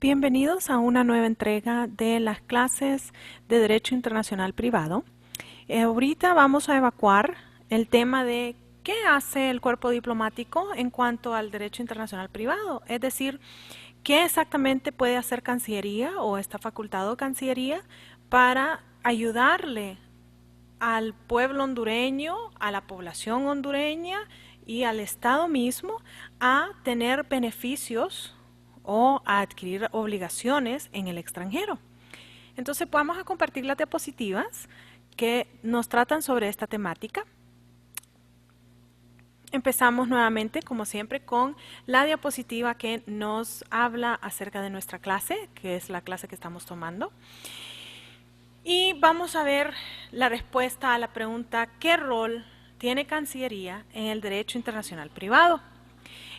Bienvenidos a una nueva entrega de las clases de Derecho Internacional Privado. Ahorita vamos a evacuar el tema de qué hace el cuerpo diplomático en cuanto al Derecho Internacional Privado, es decir, qué exactamente puede hacer Cancillería o está facultado Cancillería para ayudarle al pueblo hondureño, a la población hondureña y al Estado mismo a tener beneficios o a adquirir obligaciones en el extranjero. Entonces vamos a compartir las diapositivas que nos tratan sobre esta temática. Empezamos nuevamente, como siempre, con la diapositiva que nos habla acerca de nuestra clase, que es la clase que estamos tomando. Y vamos a ver la respuesta a la pregunta, ¿qué rol tiene Cancillería en el derecho internacional privado?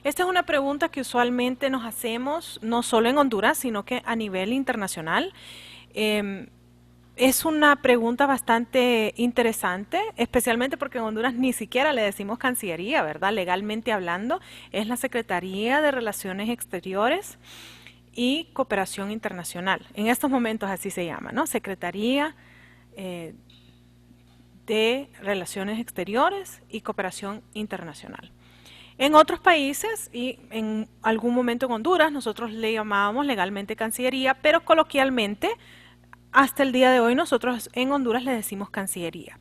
Esta es una pregunta que usualmente nos hacemos, no solo en Honduras, sino que a nivel internacional. Es una pregunta bastante interesante, especialmente porque en Honduras ni siquiera le decimos Cancillería, ¿verdad? Legalmente hablando, es la Secretaría de Relaciones Exteriores y Cooperación Internacional. En estos momentos así se llama, ¿no? Secretaría de Relaciones Exteriores y Cooperación Internacional. En otros países y en algún momento en Honduras nosotros le llamábamos legalmente Cancillería, pero coloquialmente hasta el día de hoy nosotros en Honduras le decimos Cancillería.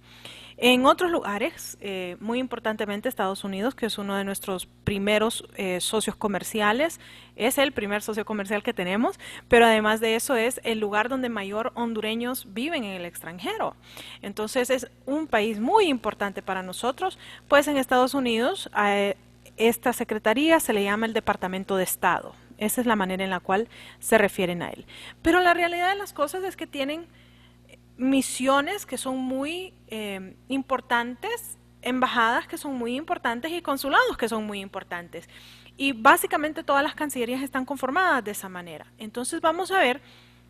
En otros lugares, muy importantemente Estados Unidos, que es uno de nuestros primeros socios comerciales, es el primer socio comercial que tenemos, pero además de eso es el lugar donde mayor hondureños viven en el extranjero. Entonces es un país muy importante para nosotros, pues en Estados Unidos esta secretaría se le llama el Departamento de Estado. Esa es la manera en la cual se refieren a él. Pero la realidad de las cosas es que tienen misiones que son muy importantes, embajadas que son muy importantes y consulados que son muy importantes. Y básicamente todas las cancillerías están conformadas de esa manera. Entonces vamos a ver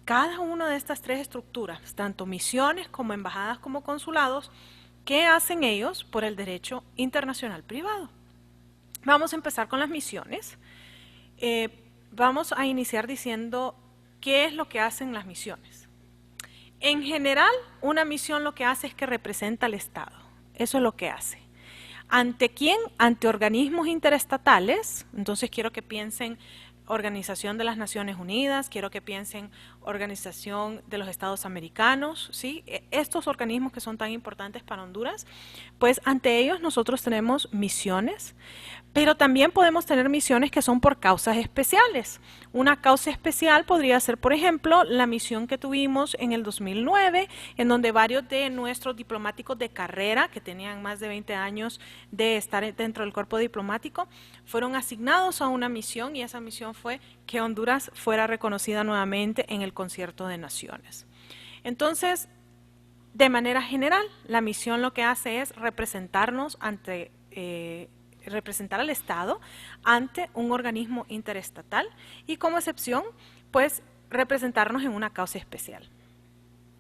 cada una de estas tres estructuras, tanto misiones como embajadas como consulados, qué hacen ellos por el derecho internacional privado. Vamos a empezar con las misiones. Vamos a iniciar diciendo qué es lo que hacen las misiones. En general, una misión lo que hace es que representa al Estado. Eso es lo que hace. ¿Ante quién? Ante organismos interestatales. Entonces quiero que piensen Organización de las Naciones Unidas, quiero que piensen Organización de los Estados Americanos, ¿sí? Estos organismos que son tan importantes para Honduras, pues ante ellos nosotros tenemos misiones, pero también podemos tener misiones que son por causas especiales. Una causa especial podría ser, por ejemplo, la misión que tuvimos en el 2009, en donde varios de nuestros diplomáticos de carrera, que tenían más de 20 años de estar dentro del cuerpo diplomático, fueron asignados a una misión, y esa misión fue que Honduras fuera reconocida nuevamente en el Concierto de Naciones. Entonces, de manera general, la misión lo que hace es representarnos ante representar al Estado ante un organismo interestatal y como excepción, pues representarnos en una causa especial.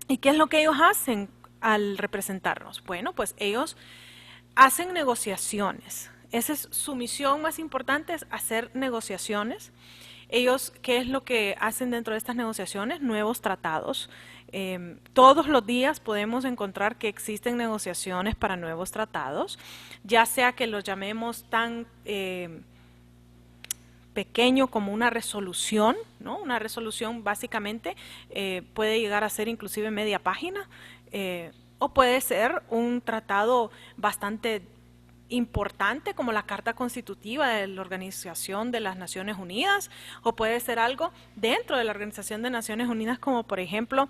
¿Y qué es lo que ellos hacen al representarnos? Bueno, pues ellos hacen negociaciones. Esa es su misión más importante, es hacer negociaciones. Ellos, ¿qué es lo que hacen dentro de estas negociaciones? Nuevos tratados. Todos los días podemos encontrar que existen negociaciones para nuevos tratados, ya sea que los llamemos tan pequeño como una resolución, ¿no? Una resolución básicamente puede llegar a ser inclusive media página, o puede ser un tratado bastante importante como la Carta Constitutiva de la Organización de las Naciones Unidas, o puede ser algo dentro de la Organización de Naciones Unidas como por ejemplo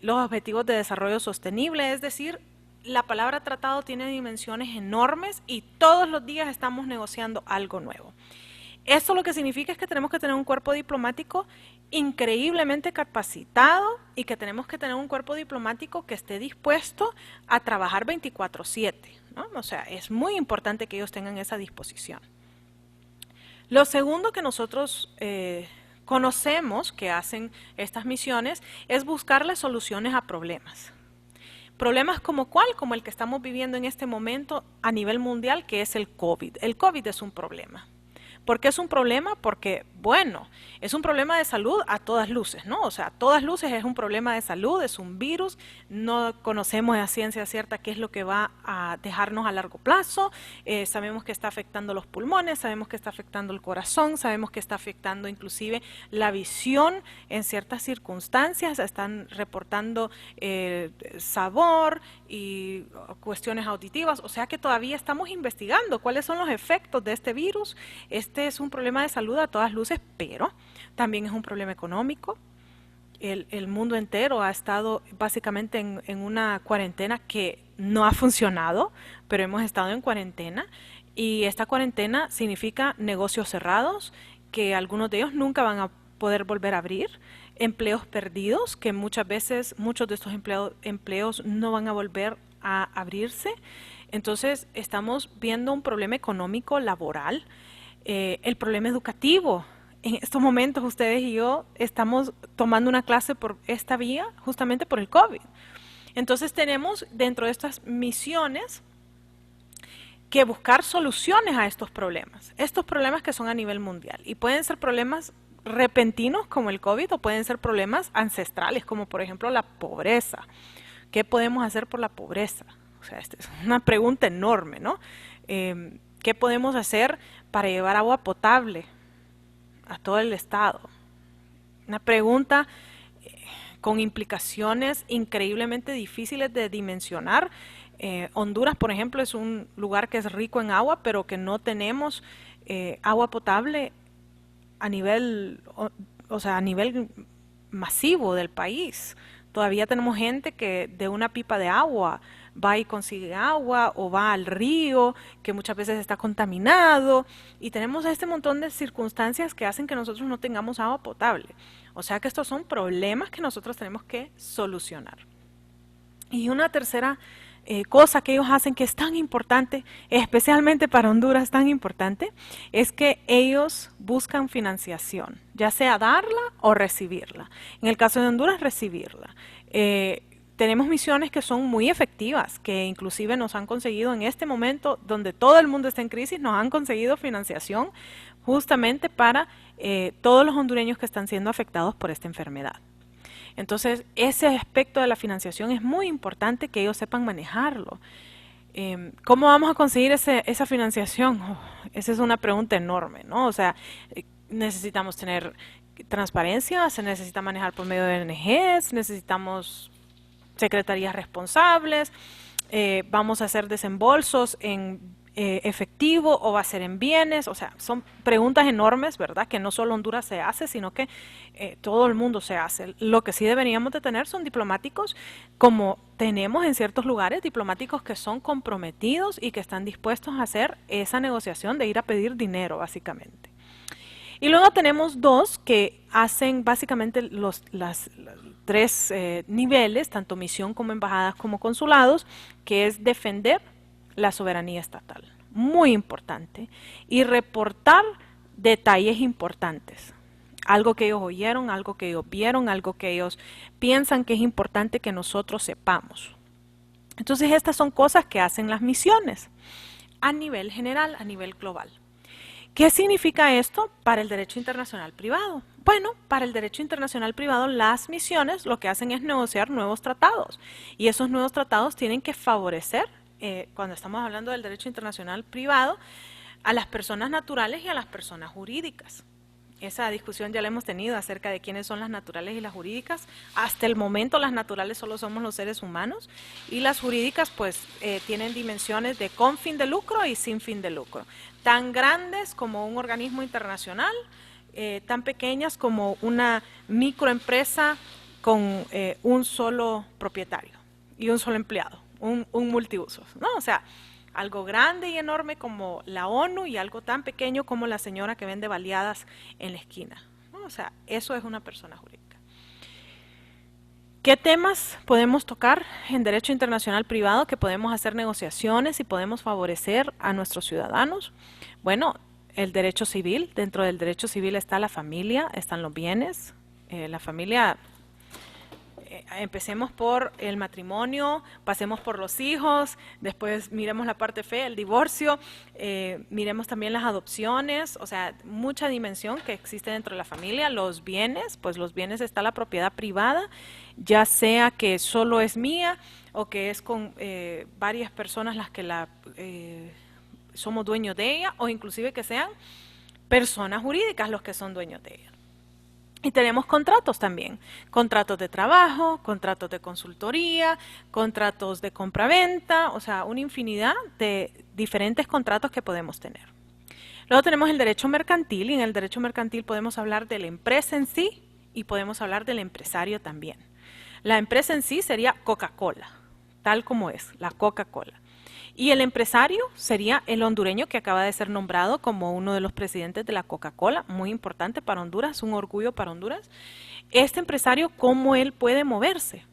los Objetivos de Desarrollo Sostenible. Es decir, la palabra tratado tiene dimensiones enormes y todos los días estamos negociando algo nuevo. Esto lo que significa es que tenemos que tener un cuerpo diplomático increíblemente capacitado y que tenemos que tener un cuerpo diplomático que esté dispuesto a trabajar 24/7, ¿no? O sea, es muy importante que ellos tengan esa disposición. Lo segundo que nosotros conocemos que hacen estas misiones es buscarle soluciones a problemas. Problemas como ¿cuál? Como el que estamos viviendo en este momento a nivel mundial, que es el COVID. El COVID es un problema. ¿Por qué es un problema? Porque, bueno, es un problema de salud a todas luces, ¿no? O sea, a todas luces es un problema de salud, es un virus, no conocemos a ciencia cierta qué es lo que va a dejarnos a largo plazo, sabemos que está afectando los pulmones, sabemos que está afectando el corazón, sabemos que está afectando inclusive la visión en ciertas circunstancias, están reportando sabor y cuestiones auditivas, o sea que todavía estamos investigando cuáles son los efectos de este virus. Este es un problema de salud a todas luces, pero también es un problema económico. El mundo entero ha estado básicamente en una cuarentena que no ha funcionado, pero hemos estado en cuarentena y esta cuarentena significa negocios cerrados, que algunos de ellos nunca van a poder volver a abrir, empleos perdidos, que muchas veces muchos de estos empleos no van a volver a abrirse. Entonces estamos viendo un problema económico, laboral, el problema educativo. En estos momentos ustedes y yo estamos tomando una clase por esta vía justamente por el COVID. Entonces tenemos dentro de estas misiones que buscar soluciones a estos problemas que son a nivel mundial y pueden ser problemas repentinos como el COVID o pueden ser problemas ancestrales como por ejemplo la pobreza. ¿Qué podemos hacer por la pobreza? O sea, esta es una pregunta enorme, ¿no? ¿Qué podemos hacer para llevar agua potable a todo el estado? Una pregunta con implicaciones increíblemente difíciles de dimensionar. Honduras, por ejemplo, es un lugar que es rico en agua, pero que no tenemos agua potable a nivel, o sea, a nivel masivo del país. Todavía tenemos gente que de una pipa de agua va y consigue agua o va al río, que muchas veces está contaminado, y tenemos este montón de circunstancias que hacen que nosotros no tengamos agua potable. O sea que estos son problemas que nosotros tenemos que solucionar. Y una tercera cosa que ellos hacen que es tan importante, especialmente para Honduras tan importante, es que ellos buscan financiación, ya sea darla o recibirla. En el caso de Honduras, recibirla. Tenemos misiones que son muy efectivas, que inclusive nos han conseguido en este momento, donde todo el mundo está en crisis, nos han conseguido financiación justamente para todos los hondureños que están siendo afectados por esta enfermedad. Entonces, ese aspecto de la financiación es muy importante que ellos sepan manejarlo. ¿Cómo vamos a conseguir esa financiación? Esa es una pregunta enorme, ¿no? O sea, necesitamos tener transparencia, se necesita manejar por medio de ONGs, necesitamos secretarías responsables, vamos a hacer desembolsos en efectivo o va a ser en bienes, o sea, son preguntas enormes, ¿verdad? Que no solo Honduras se hace, sino que todo el mundo se hace. Lo que sí deberíamos de tener son diplomáticos, como tenemos en ciertos lugares, diplomáticos que son comprometidos y que están dispuestos a hacer esa negociación de ir a pedir dinero, básicamente. Y luego tenemos dos que hacen básicamente los tres niveles, tanto misión como embajadas como consulados, que es defender la soberanía estatal, muy importante, y reportar detalles importantes, algo que ellos oyeron, algo que ellos vieron, algo que ellos piensan que es importante que nosotros sepamos. Entonces estas son cosas que hacen las misiones a nivel general, a nivel global. ¿Qué significa esto para el derecho internacional privado? Bueno, para el derecho internacional privado las misiones lo que hacen es negociar nuevos tratados y esos nuevos tratados tienen que favorecer, cuando estamos hablando del derecho internacional privado, a las personas naturales y a las personas jurídicas. Esa discusión ya la hemos tenido acerca de quiénes son las naturales y las jurídicas. Hasta el momento las naturales solo somos los seres humanos y las jurídicas pues tienen dimensiones de con fin de lucro y sin fin de lucro. Tan grandes como un organismo internacional, tan pequeñas como una microempresa con un solo propietario y un solo empleado, un multiusos, ¿no? O sea, algo grande y enorme como la ONU y algo tan pequeño como la señora que vende baleadas en la esquina, ¿no? O sea, eso es una persona jurídica. ¿Qué temas podemos tocar en derecho internacional privado que podemos hacer negociaciones y podemos favorecer a nuestros ciudadanos? Bueno, el derecho civil, dentro del derecho civil está la familia, están los bienes, la familia empecemos por el matrimonio, pasemos por los hijos, después miremos la parte fea, el divorcio, miremos también las adopciones, o sea, mucha dimensión que existe dentro de la familia. Los bienes, pues los bienes está la propiedad privada, ya sea que solo es mía o que es con varias personas las que somos dueños de ella, o inclusive que sean personas jurídicas los que son dueños de ella. Y tenemos contratos también, contratos de trabajo, contratos de consultoría, contratos de compra-venta, o sea, una infinidad de diferentes contratos que podemos tener. Luego tenemos el derecho mercantil, y en el derecho mercantil podemos hablar de la empresa en sí y podemos hablar del empresario también. La empresa en sí sería Coca-Cola, tal como es, la Coca-Cola. Y el empresario sería el hondureño que acaba de ser nombrado como uno de los presidentes de la Coca-Cola, muy importante para Honduras, un orgullo para Honduras. Este empresario, ¿cómo él puede moverse?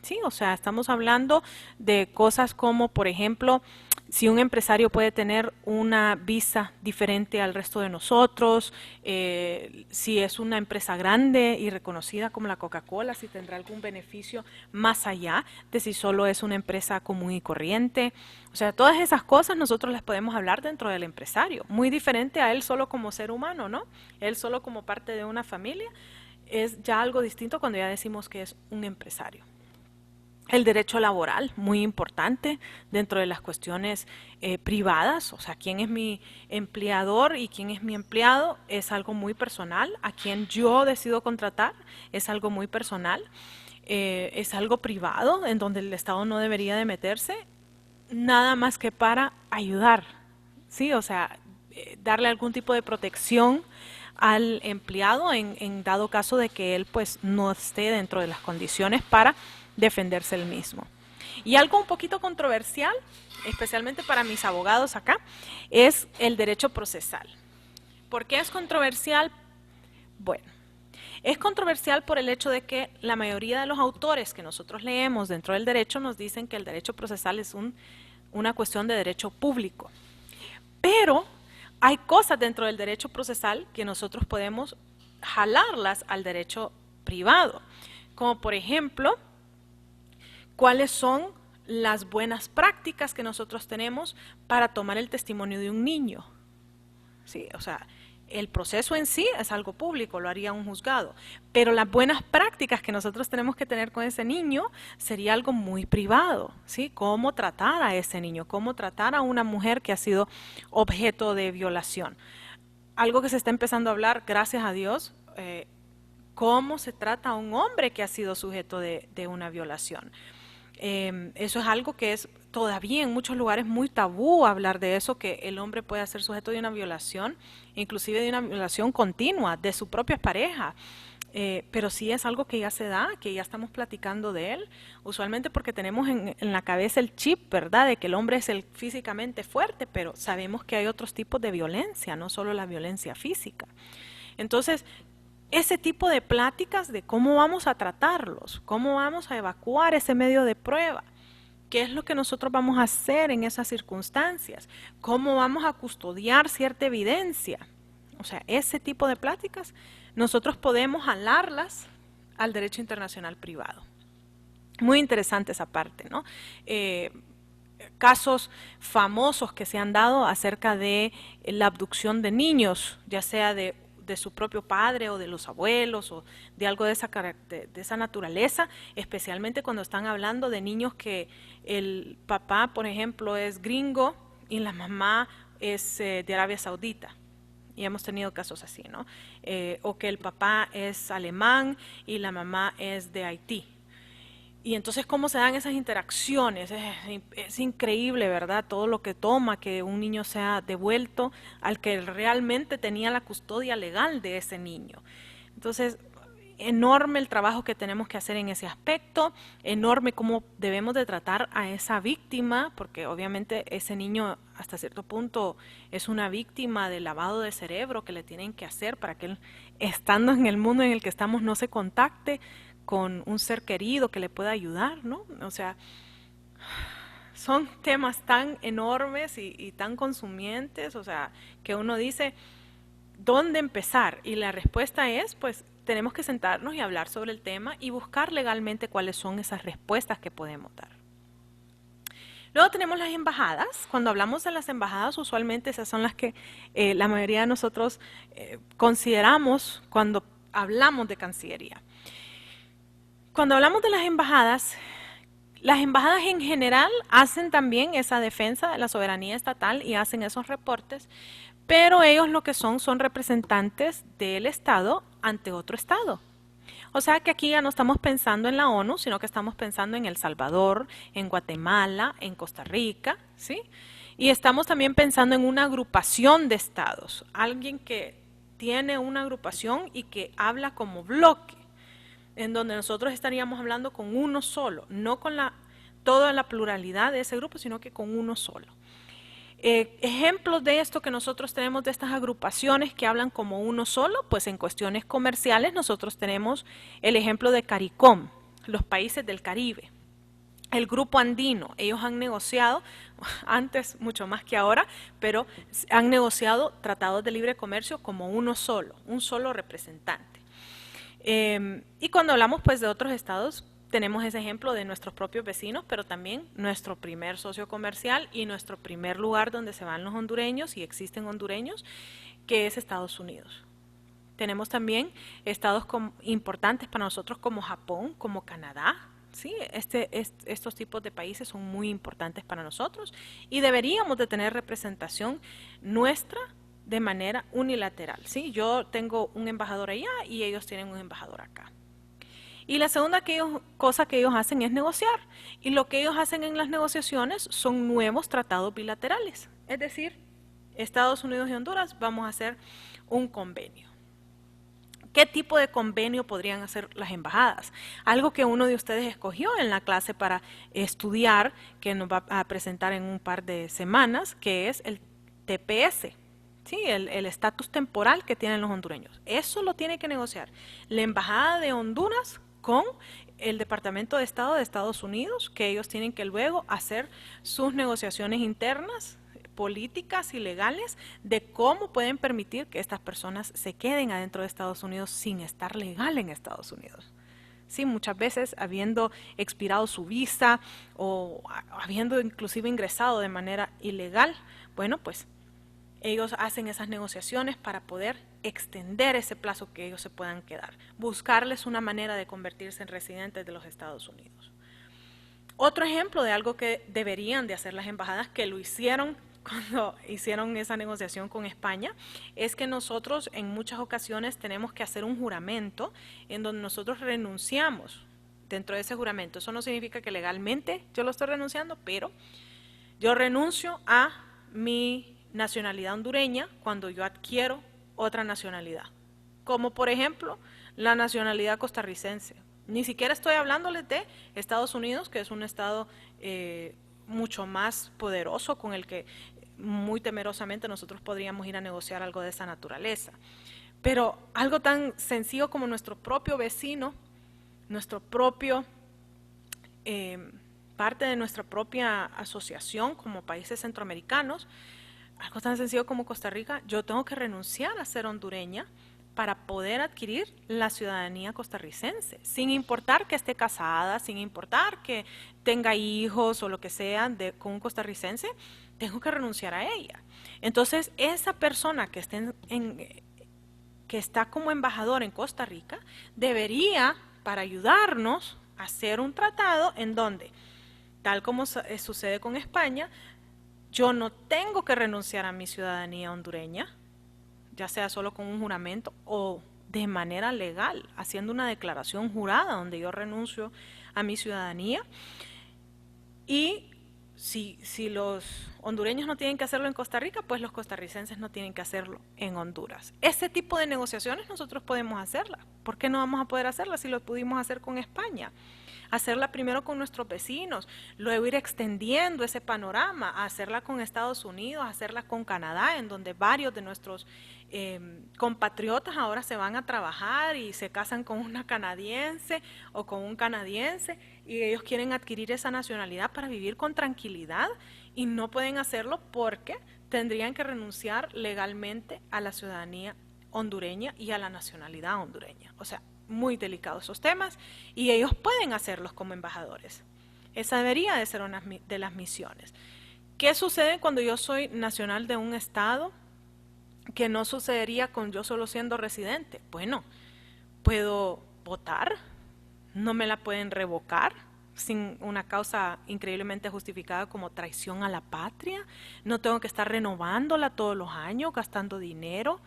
Sí, o sea, estamos hablando de cosas como, por ejemplo, si un empresario puede tener una visa diferente al resto de nosotros, si es una empresa grande y reconocida como la Coca-Cola, si tendrá algún beneficio más allá de si solo es una empresa común y corriente. O sea, todas esas cosas nosotros las podemos hablar dentro del empresario, muy diferente a él solo como ser humano, ¿no? Él solo como parte de una familia, es ya algo distinto cuando ya decimos que es un empresario. El derecho laboral, muy importante dentro de las cuestiones privadas, o sea, quién es mi empleador y quién es mi empleado, es algo muy personal. A quien yo decido contratar es algo muy personal, es algo privado en donde el Estado no debería de meterse, nada más que para ayudar, ¿sí? O sea, darle algún tipo de protección al empleado en dado caso de que él pues no esté dentro de las condiciones para defenderse él mismo. Y algo un poquito controversial, especialmente para mis abogados acá, es el derecho procesal. ¿Por qué es controversial? Bueno, es controversial por el hecho de que la mayoría de los autores que nosotros leemos dentro del derecho nos dicen que el derecho procesal es una cuestión de derecho público. Pero hay cosas dentro del derecho procesal que nosotros podemos jalarlas al derecho privado, como por ejemplo, cuáles son las buenas prácticas que nosotros tenemos para tomar el testimonio de un niño. Sí, o sea, el proceso en sí es algo público, lo haría un juzgado, pero las buenas prácticas que nosotros tenemos que tener con ese niño sería algo muy privado, ¿sí? Cómo tratar a ese niño, cómo tratar a una mujer que ha sido objeto de violación. Algo que se está empezando a hablar, gracias a Dios, cómo se trata a un hombre que ha sido sujeto de una violación. Eso es algo que es todavía en muchos lugares muy tabú hablar de eso, que el hombre puede ser sujeto de una violación, inclusive de una violación continua de su propia pareja. Pero sí es algo que ya se da, que ya estamos platicando de él, usualmente porque tenemos en la cabeza el chip, ¿verdad?, de que el hombre es el físicamente fuerte, pero sabemos que hay otros tipos de violencia, no solo la violencia física. Entonces, ese tipo de pláticas de cómo vamos a tratarlos, cómo vamos a evacuar ese medio de prueba, qué es lo que nosotros vamos a hacer en esas circunstancias, cómo vamos a custodiar cierta evidencia. O sea, ese tipo de pláticas nosotros podemos jalarlas al derecho internacional privado. Muy interesante esa parte, ¿no? Casos famosos que se han dado acerca de la abducción de niños, ya sea de su propio padre o de los abuelos o de algo de esa naturaleza, especialmente cuando están hablando de niños que el papá, por ejemplo, es gringo y la mamá es de Arabia Saudita. Y hemos tenido casos así, ¿no? O que el papá es alemán y la mamá es de Haití. Y entonces, ¿cómo se dan esas interacciones? Es increíble, ¿verdad? Todo lo que toma que un niño sea devuelto al que realmente tenía la custodia legal de ese niño. Entonces, enorme el trabajo que tenemos que hacer en ese aspecto, enorme cómo debemos de tratar a esa víctima, porque obviamente ese niño hasta cierto punto es una víctima del lavado de cerebro que le tienen que hacer para que él, estando en el mundo en el que estamos, no se contacte con un ser querido que le pueda ayudar, ¿no? O sea, son temas tan enormes y tan consumientes, o sea, que uno dice, ¿dónde empezar? Y la respuesta es, pues, tenemos que sentarnos y hablar sobre el tema y buscar legalmente cuáles son esas respuestas que podemos dar. Luego tenemos las embajadas. Cuando hablamos de las embajadas, usualmente esas son las que la mayoría de nosotros consideramos cuando hablamos de Cancillería. Cuando hablamos de las embajadas en general hacen también esa defensa de la soberanía estatal y hacen esos reportes, pero ellos lo que son representantes del Estado ante otro Estado. O sea que aquí ya no estamos pensando en la ONU, sino que estamos pensando en El Salvador, en Guatemala, en Costa Rica, ¿sí? Y estamos también pensando en una agrupación de estados, alguien que tiene una agrupación y que habla como bloque, en donde nosotros estaríamos hablando con uno solo, no con toda la pluralidad de ese grupo, sino que con uno solo. Ejemplos de esto que nosotros tenemos de estas agrupaciones que hablan como uno solo, pues en cuestiones comerciales nosotros tenemos el ejemplo de CARICOM, los países del Caribe. El grupo andino, ellos han negociado, antes mucho más que ahora, pero han negociado tratados de libre comercio como uno solo, un solo representante. Y cuando hablamos pues de otros estados, tenemos ese ejemplo de nuestros propios vecinos, pero también nuestro primer socio comercial y nuestro primer lugar donde se van los hondureños y existen hondureños, que es Estados Unidos. Tenemos también estados importantes para nosotros como Japón, como Canadá. ¿Sí? Estos tipos de países son muy importantes para nosotros y deberíamos de tener representación nuestra de manera unilateral. ¿Sí? Yo tengo un embajador allá y ellos tienen un embajador acá. Y la segunda cosa que ellos hacen es negociar. Y lo que ellos hacen en las negociaciones son nuevos tratados bilaterales. Es decir, Estados Unidos y Honduras vamos a hacer un convenio. ¿Qué tipo de convenio podrían hacer las embajadas? Algo que uno de ustedes escogió en la clase para estudiar, que nos va a presentar en un par de semanas, que es el TPS. Sí, el estatus temporal que tienen los hondureños. Eso lo tiene que negociar la Embajada de Honduras con el Departamento de Estado de Estados Unidos, que ellos tienen que luego hacer sus negociaciones internas, políticas y legales, de cómo pueden permitir que estas personas se queden adentro de Estados Unidos sin estar legal en Estados Unidos. Sí, muchas veces habiendo expirado su visa o habiendo inclusive ingresado de manera ilegal, bueno, pues ellos hacen esas negociaciones para poder extender ese plazo que ellos se puedan quedar, buscarles una manera de convertirse en residentes de los Estados Unidos. Otro ejemplo de algo que deberían de hacer las embajadas, que lo hicieron cuando hicieron esa negociación con España, es que nosotros en muchas ocasiones tenemos que hacer un juramento en donde nosotros renunciamos dentro de ese juramento. Eso no significa que legalmente yo lo estoy renunciando, pero yo renuncio a mi nacionalidad hondureña cuando yo adquiero otra nacionalidad, como por ejemplo la nacionalidad costarricense. Ni siquiera estoy hablándoles de Estados Unidos, que es un estado mucho más poderoso con el que muy temerosamente nosotros podríamos ir a negociar algo de esa naturaleza. Pero algo tan sencillo como nuestro propio vecino, nuestro propio parte de nuestra propia asociación como países centroamericanos, algo tan sencillo como Costa Rica, yo tengo que renunciar a ser hondureña para poder adquirir la ciudadanía costarricense, sin importar que esté casada, sin importar que tenga hijos o lo que sea con un costarricense, tengo que renunciar a ella. Entonces, esa persona que que está como embajador en Costa Rica debería, para ayudarnos, hacer un tratado en donde, tal como sucede con España, yo no tengo que renunciar a mi ciudadanía hondureña, ya sea solo con un juramento o de manera legal, haciendo una declaración jurada donde yo renuncio a mi ciudadanía. Y si los hondureños no tienen que hacerlo en Costa Rica, pues los costarricenses no tienen que hacerlo en Honduras. Ese tipo de negociaciones nosotros podemos hacerla. ¿Por qué no vamos a poder hacerla si lo pudimos hacer con España? Hacerla primero con nuestros vecinos, luego ir extendiendo ese panorama, hacerla con Estados Unidos, hacerla con Canadá, en donde varios de nuestros compatriotas ahora se van a trabajar y se casan con una canadiense o con un canadiense y ellos quieren adquirir esa nacionalidad para vivir con tranquilidad y no pueden hacerlo porque tendrían que renunciar legalmente a la ciudadanía hondureña y a la nacionalidad hondureña. O sea, muy delicados esos temas y ellos pueden hacerlos como embajadores. Esa debería de ser una de las misiones. ¿Qué sucede cuando yo soy nacional de un estado que no sucedería con yo solo siendo residente? Bueno, puedo votar, no me la pueden revocar sin una causa increíblemente justificada como traición a la patria, no tengo que estar renovándola todos los años, gastando dinero.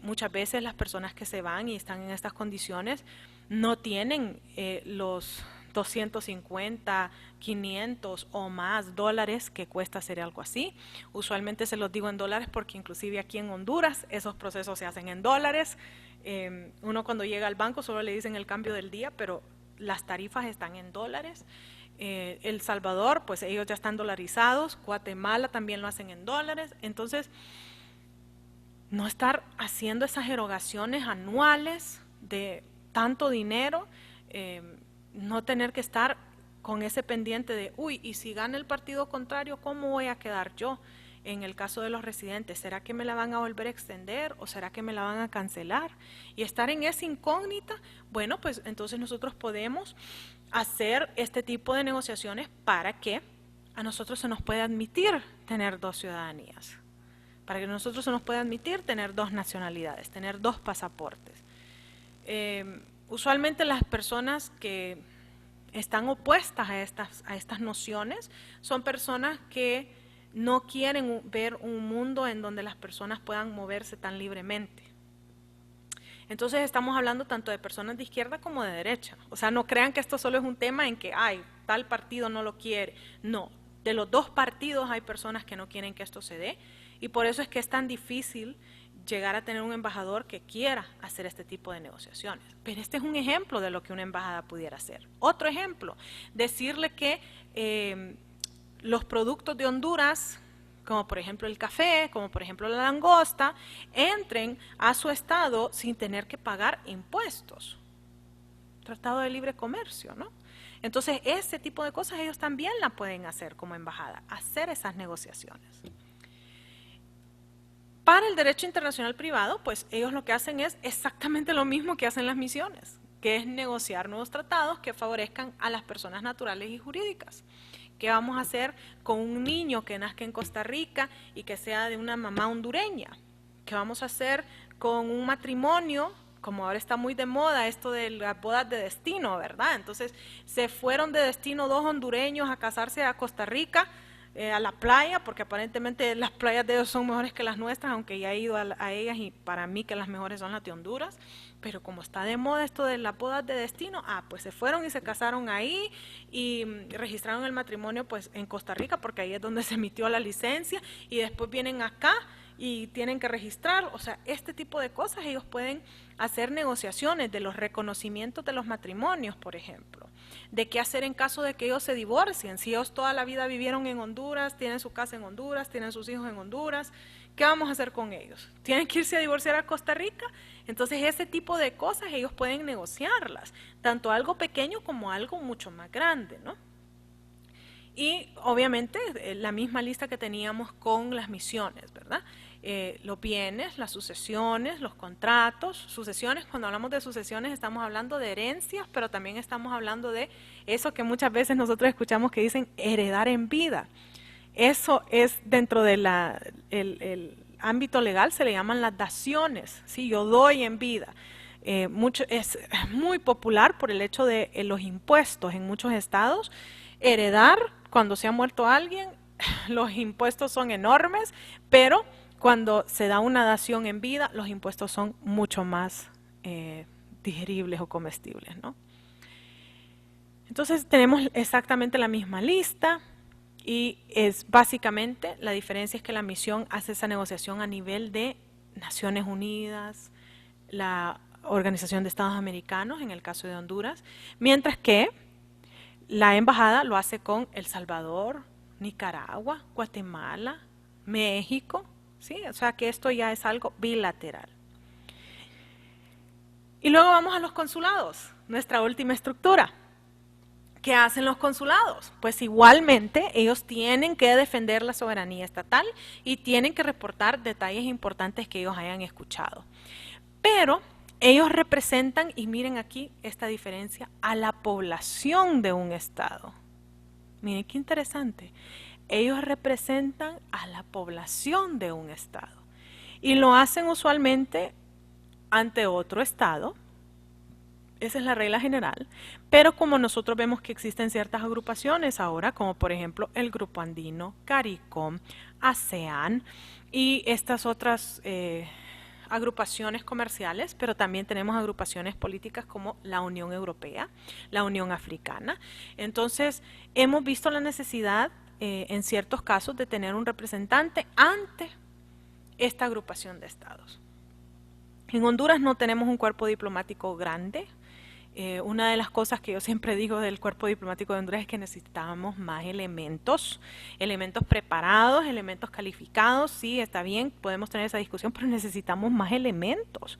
Muchas veces las personas que se van y están en estas condiciones no tienen los 250, 500 o más dólares que cuesta hacer algo así. Usualmente se los digo en dólares porque inclusive aquí en Honduras esos procesos se hacen en dólares. Uno cuando llega al banco solo le dicen el cambio del día, pero las tarifas están en dólares. El Salvador, pues ellos ya están dolarizados. Guatemala también lo hacen en dólares. Entonces, no estar haciendo esas erogaciones anuales de tanto dinero, no tener que estar con ese pendiente de, uy, y si gana el partido contrario, ¿cómo voy a quedar yo? En el caso de los residentes, ¿será que me la van a volver a extender o será que me la van a cancelar? Y estar en esa incógnita, bueno, pues entonces nosotros podemos hacer este tipo de negociaciones para que a nosotros se nos pueda admitir tener dos ciudadanías, para que a nosotros se nos pueda admitir tener dos nacionalidades, tener dos pasaportes. Usualmente las personas que están opuestas a estas nociones son personas que no quieren ver un mundo en donde las personas puedan moverse tan libremente. Entonces estamos hablando tanto de personas de izquierda como de derecha. O sea, no crean que esto solo es un tema en que, ay, tal partido no lo quiere. No, de los dos partidos hay personas que no quieren que esto se dé y por eso es que es tan difícil llegar a tener un embajador que quiera hacer este tipo de negociaciones. Pero este es un ejemplo de lo que una embajada pudiera hacer. Otro ejemplo, decirle que los productos de Honduras, como por ejemplo el café, como por ejemplo la langosta, entren a su estado sin tener que pagar impuestos. Tratado de libre comercio, ¿no? Entonces, ese tipo de cosas ellos también la pueden hacer como embajada, hacer esas negociaciones. Para el derecho internacional privado, pues ellos lo que hacen es exactamente lo mismo que hacen las misiones, que es negociar nuevos tratados que favorezcan a las personas naturales y jurídicas. ¿Qué vamos a hacer con un niño que nazca en Costa Rica y que sea de una mamá hondureña? ¿Qué vamos a hacer con un matrimonio? Como ahora está muy de moda esto de las bodas de destino, ¿verdad? Entonces se fueron de destino dos hondureños a casarse a Costa Rica, a la playa, porque aparentemente las playas de ellos son mejores que las nuestras, aunque ya he ido a ellas y para mí que las mejores son las de Honduras, pero como está de moda esto de las bodas de destino, pues se fueron y se casaron ahí y registraron el matrimonio pues en Costa Rica, porque ahí es donde se emitió la licencia, y después vienen acá y tienen que registrar. O sea, este tipo de cosas ellos pueden hacer negociaciones de los reconocimientos de los matrimonios, por ejemplo, de qué hacer en caso de que ellos se divorcien. Si ellos toda la vida vivieron en Honduras, tienen su casa en Honduras, tienen sus hijos en Honduras, ¿qué vamos a hacer con ellos? ¿Tienen que irse a divorciar a Costa Rica? Entonces ese tipo de cosas ellos pueden negociarlas, tanto algo pequeño como algo mucho más grande, ¿no? Y obviamente la misma lista que teníamos con las misiones, ¿verdad? Los bienes, las sucesiones, los contratos. Sucesiones, cuando hablamos de sucesiones estamos hablando de herencias, pero también estamos hablando de eso que muchas veces nosotros escuchamos que dicen heredar en vida. Eso es dentro del ámbito legal, se le llaman las daciones, ¿sí? Yo doy en vida. Es muy popular por el hecho de los impuestos en muchos estados. Heredar, cuando se ha muerto alguien, los impuestos son enormes, pero cuando se da una dación en vida, los impuestos son mucho más digeribles o comestibles, ¿no? Entonces tenemos exactamente la misma lista y es básicamente, la diferencia es que la misión hace esa negociación a nivel de Naciones Unidas, la Organización de Estados Americanos, en el caso de Honduras, mientras que la embajada lo hace con El Salvador, Nicaragua, Guatemala, México, ¿sí? O sea que esto ya es algo bilateral. Y luego vamos a los consulados, nuestra última estructura. ¿Qué hacen los consulados? Pues igualmente ellos tienen que defender la soberanía estatal y tienen que reportar detalles importantes que ellos hayan escuchado. Pero ellos representan, y miren aquí esta diferencia, a la población de un estado. Miren qué interesante. Ellos representan a la población de un estado. Y lo hacen usualmente ante otro estado. Esa es la regla general. Pero como nosotros vemos que existen ciertas agrupaciones ahora, como por ejemplo el Grupo Andino, CARICOM, ASEAN y estas otras agrupaciones comerciales, pero también tenemos agrupaciones políticas como la Unión Europea, la Unión Africana. Entonces, hemos visto la necesidad en ciertos casos de tener un representante ante esta agrupación de estados. En Honduras no tenemos un cuerpo diplomático grande. Una de las cosas que yo siempre digo del cuerpo diplomático de Honduras es que necesitábamos más elementos preparados, elementos calificados. Sí, está bien, podemos tener esa discusión, pero necesitamos más elementos.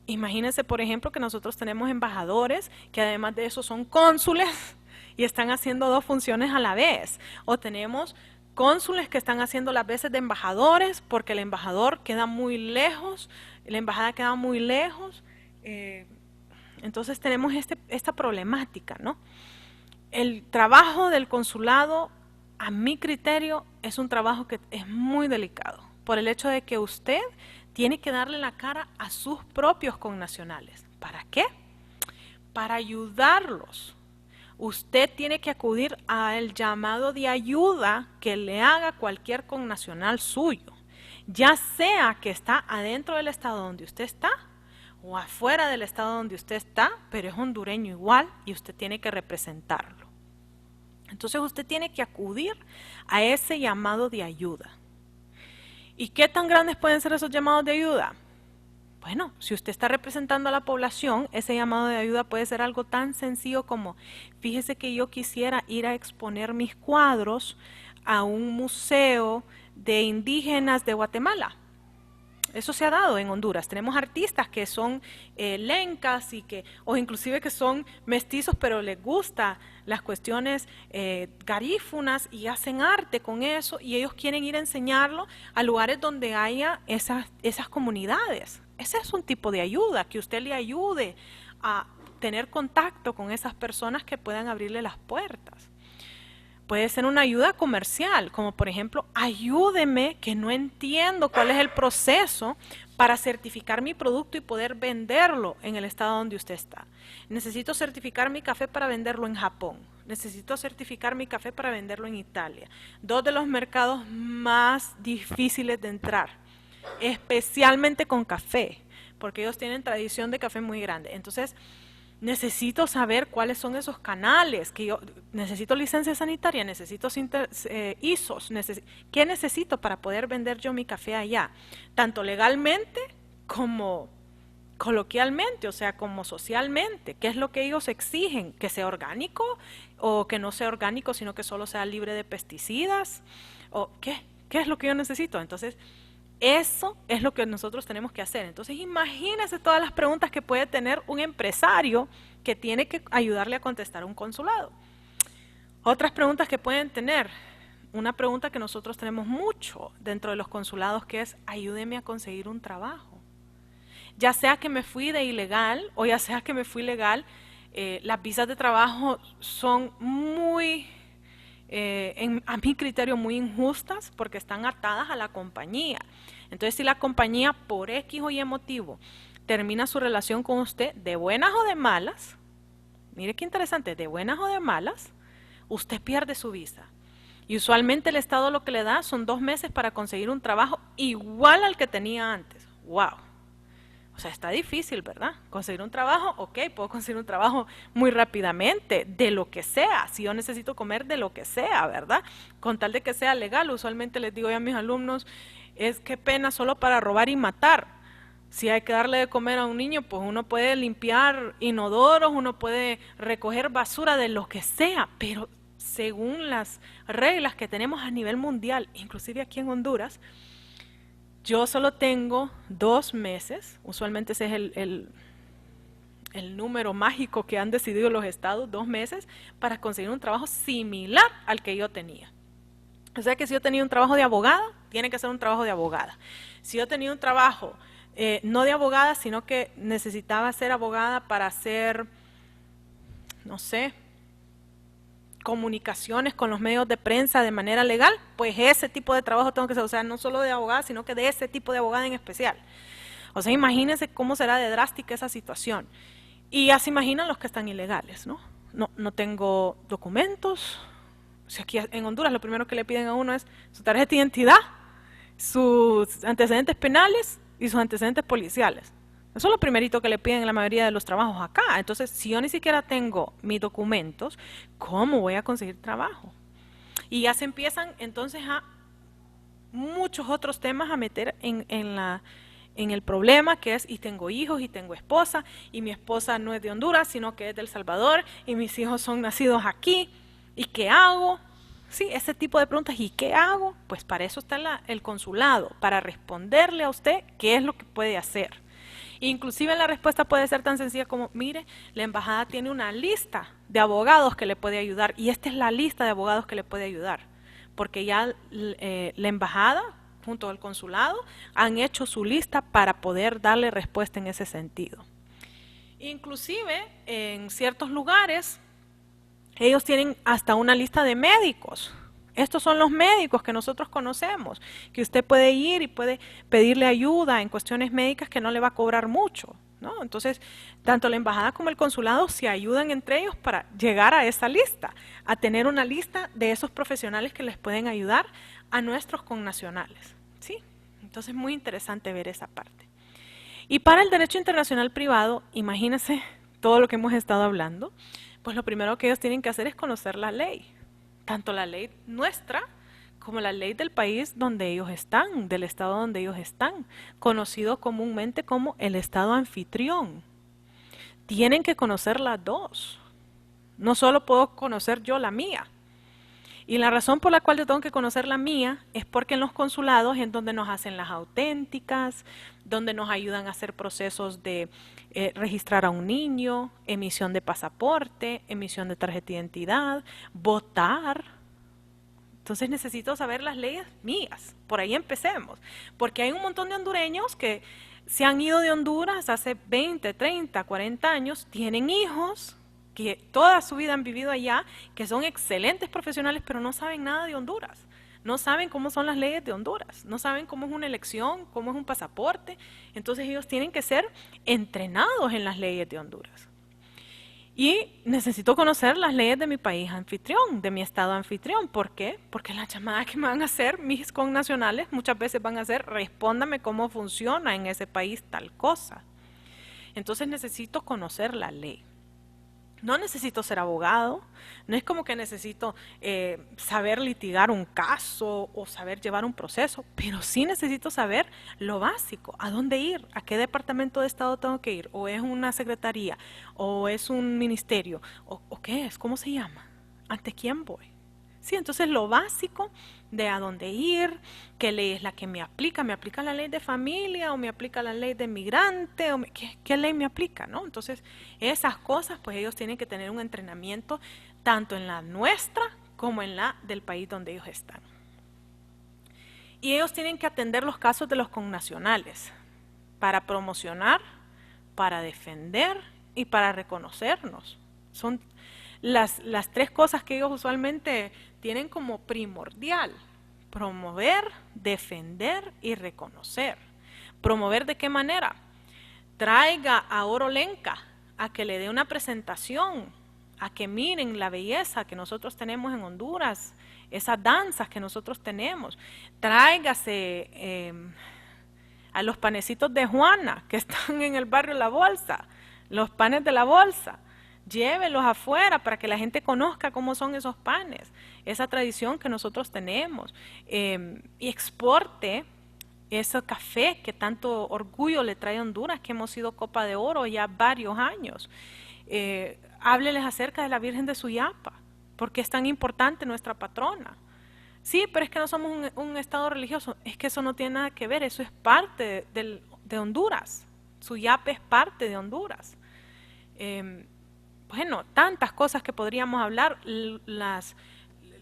Imagínense, por ejemplo, que nosotros tenemos embajadores que además de eso son cónsules y están haciendo dos funciones a la vez. O tenemos cónsules que están haciendo las veces de embajadores porque el embajador queda muy lejos, la embajada queda muy lejos. Entonces tenemos esta problemática, ¿no? El trabajo del consulado, a mi criterio, es un trabajo que es muy delicado, por el hecho de que usted tiene que darle la cara a sus propios connacionales. ¿Para qué? Para ayudarlos. Usted tiene que acudir al llamado de ayuda que le haga cualquier connacional suyo, ya sea que está adentro del estado donde usted está, o afuera del estado donde usted está, pero es hondureño igual y usted tiene que representarlo. Entonces usted tiene que acudir a ese llamado de ayuda. ¿Y qué tan grandes pueden ser esos llamados de ayuda? Bueno, si usted está representando a la población, ese llamado de ayuda puede ser algo tan sencillo como, fíjese que yo quisiera ir a exponer mis cuadros a un museo de indígenas de Guatemala. Eso se ha dado en Honduras. Tenemos artistas que son lencas o inclusive que son mestizos, pero les gusta las cuestiones garífunas y hacen arte con eso y ellos quieren ir a enseñarlo a lugares donde haya esas comunidades. Ese es un tipo de ayuda, que usted le ayude a tener contacto con esas personas que puedan abrirle las puertas. Puede ser una ayuda comercial, como por ejemplo, ayúdeme que no entiendo cuál es el proceso para certificar mi producto y poder venderlo en el estado donde usted está. Necesito certificar mi café para venderlo en Japón. Necesito certificar mi café para venderlo en Italia. Dos de los mercados más difíciles de entrar, especialmente con café, porque ellos tienen tradición de café muy grande. Entonces, necesito saber cuáles son esos canales, que yo necesito licencia sanitaria, necesito ISOs, ¿qué necesito para poder vender yo mi café allá? Tanto legalmente como coloquialmente, o sea, como socialmente. ¿Qué es lo que ellos exigen? ¿Que sea orgánico o que no sea orgánico, sino que solo sea libre de pesticidas? ¿O qué es lo que yo necesito? Entonces, eso es lo que nosotros tenemos que hacer. Entonces, imagínense todas las preguntas que puede tener un empresario que tiene que ayudarle a contestar un consulado. Otras preguntas que pueden tener, una pregunta que nosotros tenemos mucho dentro de los consulados, que es, ayúdeme a conseguir un trabajo. Ya sea que me fui de ilegal o ya sea que me fui legal, las visas de trabajo son muy... a mi criterio muy injustas porque están atadas a la compañía. Entonces, si la compañía por X o Y motivo termina su relación con usted de buenas o de malas, mire qué interesante, de buenas o de malas, usted pierde su visa. Y usualmente el Estado lo que le da son 2 meses para conseguir un trabajo igual al que tenía antes. ¡Wow! O sea, está difícil, ¿verdad? Conseguir un trabajo, ok, puedo conseguir un trabajo muy rápidamente, de lo que sea, si yo necesito comer de lo que sea, ¿verdad? Con tal de que sea legal. Usualmente les digo yo a mis alumnos, es que pena solo para robar y matar. Si hay que darle de comer a un niño, pues uno puede limpiar inodoros, uno puede recoger basura de lo que sea, pero según las reglas que tenemos a nivel mundial, inclusive aquí en Honduras, yo solo tengo 2 meses, usualmente ese es el número mágico que han decidido los estados, 2 meses, para conseguir un trabajo similar al que yo tenía. O sea que si yo tenía un trabajo de abogada, tiene que ser un trabajo de abogada. Si yo tenía un trabajo no de abogada, sino que necesitaba ser abogada para hacer, no sé, comunicaciones con los medios de prensa de manera legal, pues ese tipo de trabajo tengo que hacer, o sea, no solo de abogada, sino que de ese tipo de abogada en especial. O sea, imagínense cómo será de drástica esa situación. Y ya se imaginan los que están ilegales, ¿no? No tengo documentos. O sea, aquí en Honduras lo primero que le piden a uno es su tarjeta de identidad, sus antecedentes penales y sus antecedentes policiales. Eso es lo primerito que le piden en la mayoría de los trabajos acá. Entonces, si yo ni siquiera tengo mis documentos, ¿cómo voy a conseguir trabajo? Y ya se empiezan entonces a muchos otros temas a meter en el problema, que es, y tengo hijos y tengo esposa, y mi esposa no es de Honduras, sino que es de El Salvador, y mis hijos son nacidos aquí, ¿y qué hago? Sí, ese tipo de preguntas, ¿y qué hago? Pues para eso está el consulado, para responderle a usted qué es lo que puede hacer. Inclusive la respuesta puede ser tan sencilla como, mire, la embajada tiene una lista de abogados que le puede ayudar, y esta es la lista de abogados que le puede ayudar, porque ya la embajada junto al consulado han hecho su lista para poder darle respuesta en ese sentido. Inclusive en ciertos lugares ellos tienen hasta una lista de médicos. Estos son los médicos que nosotros conocemos, que usted puede ir y puede pedirle ayuda en cuestiones médicas que no le va a cobrar mucho, ¿no? Entonces, tanto la embajada como el consulado se ayudan entre ellos para llegar a esa lista, a tener una lista de esos profesionales que les pueden ayudar a nuestros connacionales, ¿sí? Entonces, muy interesante ver esa parte. Y para el derecho internacional privado, imagínense todo lo que hemos estado hablando, pues lo primero que ellos tienen que hacer es conocer la ley, tanto la ley nuestra como la ley del país donde ellos están, del estado donde ellos están, conocido comúnmente como el estado anfitrión. Tienen que conocer las dos. No solo puedo conocer yo la mía. Y la razón por la cual yo tengo que conocer la mía es porque en los consulados es donde nos hacen las auténticas, donde nos ayudan a hacer procesos de registrar a un niño, emisión de pasaporte, emisión de tarjeta de identidad, votar. Entonces necesito saber las leyes mías. Por ahí empecemos. Porque hay un montón de hondureños que se han ido de Honduras hace 20, 30, 40 años, tienen hijos que toda su vida han vivido allá, que son excelentes profesionales, pero no saben nada de Honduras. No saben cómo son las leyes de Honduras, no saben cómo es una elección, cómo es un pasaporte. Entonces ellos tienen que ser entrenados en las leyes de Honduras. Y necesito conocer las leyes de mi país anfitrión, de mi estado anfitrión. ¿Por qué? Porque las llamadas que me van a hacer mis connacionales muchas veces van a ser, respóndame cómo funciona en ese país tal cosa. Entonces necesito conocer la ley. No necesito ser abogado, no es como que necesito saber litigar un caso o saber llevar un proceso, pero sí necesito saber lo básico, a dónde ir, a qué departamento de Estado tengo que ir, o es una secretaría, o es un ministerio, o qué es, cómo se llama, ante quién voy. Sí, entonces lo básico de a dónde ir, qué ley es la que me aplica la ley de familia o me aplica la ley de migrante, o ¿qué ley me aplica, ¿no? Entonces esas cosas pues ellos tienen que tener un entrenamiento tanto en la nuestra como en la del país donde ellos están. Y ellos tienen que atender los casos de los connacionales para promocionar, para defender y para reconocernos. Son las tres cosas que ellos usualmente tienen como primordial: promover, defender y reconocer. ¿Promover de qué manera? Traiga a Orolenka a que le dé una presentación, a que miren la belleza que nosotros tenemos en Honduras, esas danzas que nosotros tenemos. Tráigase a los panecitos de Juana que están en el barrio La Bolsa, los panes de la bolsa. Llévelos afuera para que la gente conozca cómo son esos panes, esa tradición que nosotros tenemos, y exporte ese café que tanto orgullo le trae a Honduras, que hemos sido Copa de Oro ya varios años. Hábleles acerca de la Virgen de Suyapa, porque es tan importante nuestra patrona. Sí, pero es que no somos un estado religioso. Es que eso no tiene nada que ver, eso es parte de Honduras. Suyapa es parte de Honduras. Bueno, tantas cosas que podríamos hablar,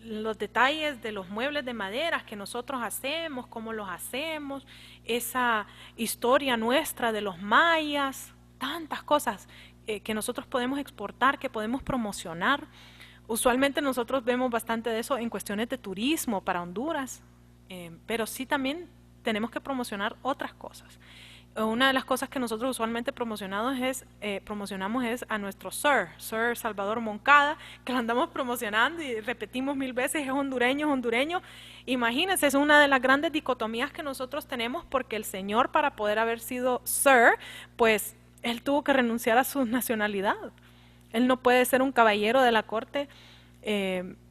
los detalles de los muebles de madera que nosotros hacemos, cómo los hacemos, esa historia nuestra de los mayas, tantas cosas que nosotros podemos exportar, que podemos promocionar. Usualmente nosotros vemos bastante de eso en cuestiones de turismo para Honduras, pero sí también tenemos que promocionar otras cosas. Una de las cosas que nosotros usualmente promocionamos es a nuestro Sir Salvador Moncada, que lo andamos promocionando y repetimos 1000 veces, es hondureño, es hondureño. Imagínense, es una de las grandes dicotomías que nosotros tenemos, porque el señor, para poder haber sido Sir, pues él tuvo que renunciar a su nacionalidad. Él no puede ser un caballero de la corte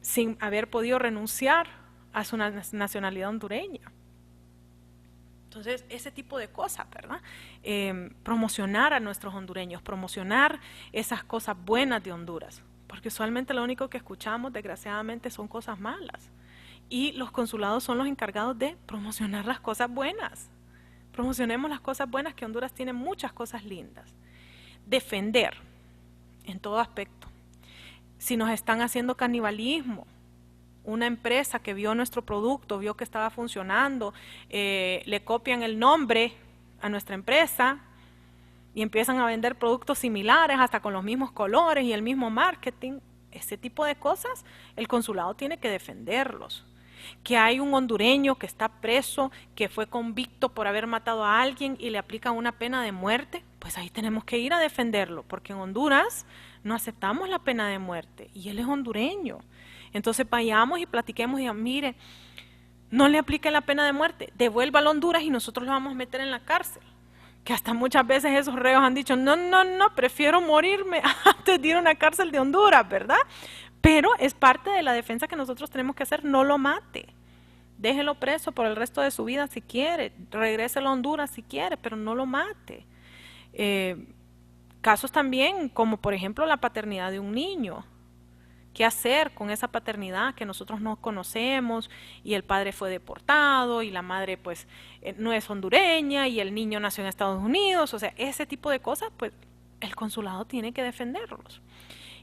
sin haber podido renunciar a su nacionalidad hondureña. Entonces, ese tipo de cosas, ¿verdad? Promocionar a nuestros hondureños, promocionar esas cosas buenas de Honduras, porque usualmente lo único que escuchamos, desgraciadamente, son cosas malas. Y los consulados son los encargados de promocionar las cosas buenas. Promocionemos las cosas buenas, que Honduras tiene muchas cosas lindas. Defender, en todo aspecto. Si nos están haciendo canibalismo, una empresa que vio nuestro producto, vio que estaba funcionando, le copian el nombre a nuestra empresa y empiezan a vender productos similares, hasta con los mismos colores y el mismo marketing, ese tipo de cosas, el consulado tiene que defenderlos. Que hay un hondureño que está preso, que fue convicto por haber matado a alguien y le aplican una pena de muerte, pues ahí tenemos que ir a defenderlo, porque en Honduras no aceptamos la pena de muerte y él es hondureño. Entonces vayamos y platiquemos y digamos, mire, no le aplique la pena de muerte, devuélvalo a Honduras y nosotros lo vamos a meter en la cárcel. Que hasta muchas veces esos reos han dicho, no, prefiero morirme antes de ir a una cárcel de Honduras, ¿verdad? Pero es parte de la defensa que nosotros tenemos que hacer, no lo mate. Déjelo preso por el resto de su vida si quiere, regréselo a Honduras si quiere, pero no lo mate. Casos también como por ejemplo la paternidad de un niño. ¿Qué hacer con esa paternidad que nosotros no conocemos y el padre fue deportado y la madre pues no es hondureña y el niño nació en Estados Unidos? O sea, ese tipo de cosas, pues el consulado tiene que defenderlos.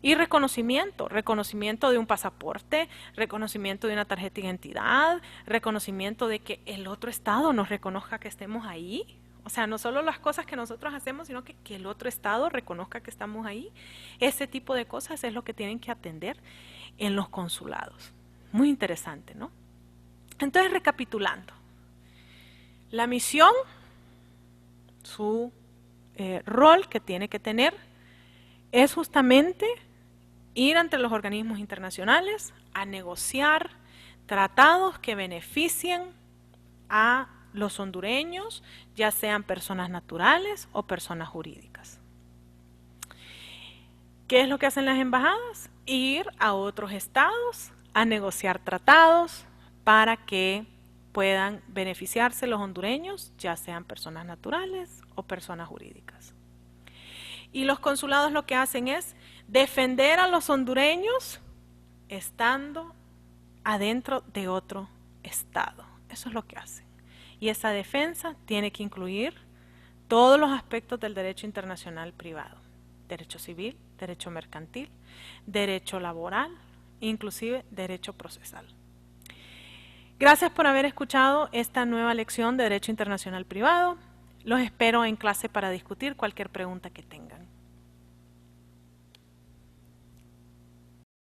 Y reconocimiento de un pasaporte, reconocimiento de una tarjeta de identidad, reconocimiento de que el otro estado nos reconozca que estemos ahí. O sea, no solo las cosas que nosotros hacemos, sino que el otro estado reconozca que estamos ahí. Ese tipo de cosas es lo que tienen que atender en los consulados. Muy interesante, ¿no? Entonces, recapitulando. La misión, su rol que tiene que tener, es justamente ir ante los organismos internacionales a negociar tratados que beneficien a los hondureños, ya sean personas naturales o personas jurídicas. ¿Qué es lo que hacen las embajadas? Ir a otros estados a negociar tratados para que puedan beneficiarse los hondureños, ya sean personas naturales o personas jurídicas. Y los consulados lo que hacen es defender a los hondureños estando adentro de otro estado. Eso es lo que hacen. Y esa defensa tiene que incluir todos los aspectos del derecho internacional privado. Derecho civil, derecho mercantil, derecho laboral, inclusive derecho procesal. Gracias por haber escuchado esta nueva lección de Derecho Internacional Privado. Los espero en clase para discutir cualquier pregunta que tengan.